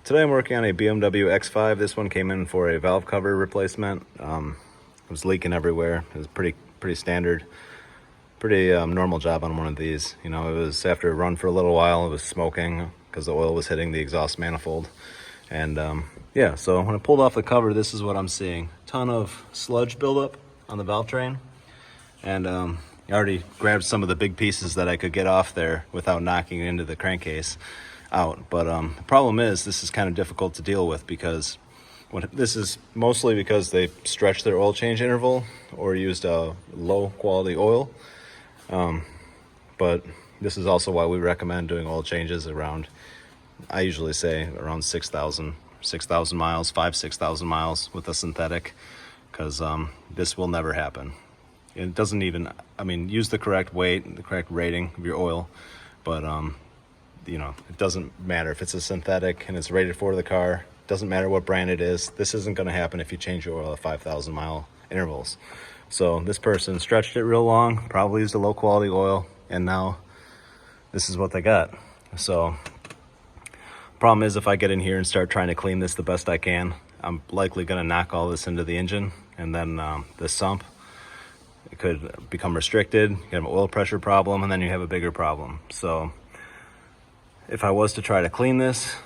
Today I'm working on a BMW X5. This one came in for a valve cover replacement. It was leaking everywhere. It was pretty standard, pretty normal job on one of these. You know, it was after a run for a little while, it was smoking because the oil was hitting the exhaust manifold. And yeah, so when I pulled off the cover, this is what I'm seeing. Ton of sludge buildup on the valve train. And I already grabbed some of the big pieces that I could get off there without knocking it into the crankcase out. But the problem is this is kind of difficult to deal with because this is mostly because they stretched their oil change interval or used a low quality oil. But this is also why we recommend doing oil changes around, I usually say around 6,000 miles, 6,000 miles with a synthetic, because this will never happen. It doesn't even, I mean, use the correct weight, the correct rating of your oil, but you know, it doesn't matter if it's a synthetic and it's rated for the car. It doesn't matter what brand it is. This isn't going to happen if you change your oil at 5,000 mile intervals. So this person stretched it real long, probably used a low quality oil, and now this is what they got. So problem is, if I get in here and start trying to clean this the best I can, I'm likely going to knock all this into the engine, and then the sump, it could become restricted. You have an oil pressure problem, and then you have a bigger problem. So if I was to try to clean this,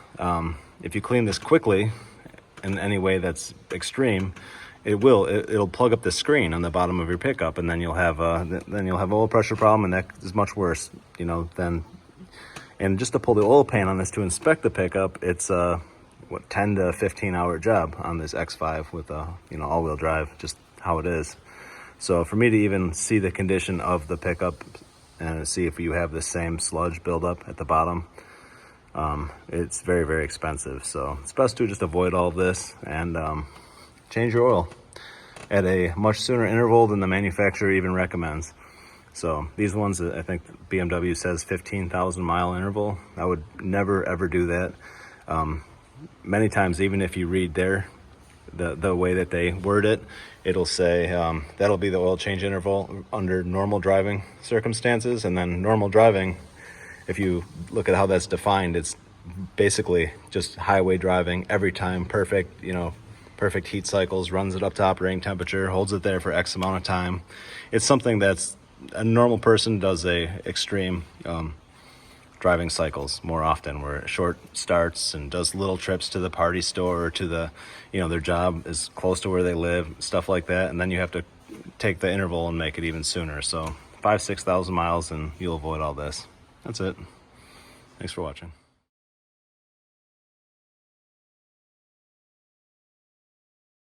if you clean this quickly in any way that's extreme, it'll plug up the screen on the bottom of your pickup, and then you'll have oil pressure problem, and that is much worse, you know, than. And just to pull the oil pan on this to inspect the pickup, it's a 10 to 15 hour job on this X5 with a, you know, all-wheel drive, just how it is. So for me to even see the condition of the pickup and see if you have the same sludge buildup at the bottom, it's very, very expensive. So it's best to just avoid all of this and change your oil at a much sooner interval than the manufacturer even recommends. So these ones, I think BMW says 15,000 mile interval. I would never ever do that. Many times, even if you read the way that they word it, it'll say that'll be the oil change interval under normal driving circumstances. And then normal driving, if you look at how that's defined, it's basically just highway driving every time, perfect, you know, perfect heat cycles, runs it up to operating temperature, holds it there for X amount of time. It's something that's a normal person does extreme driving cycles more often, where short starts and does little trips to the party store or to the, you know, their job is close to where they live, stuff like that. And then you have to take the interval and make it even sooner. So 6,000 miles and you'll avoid all this. That's it. Thanks for watching.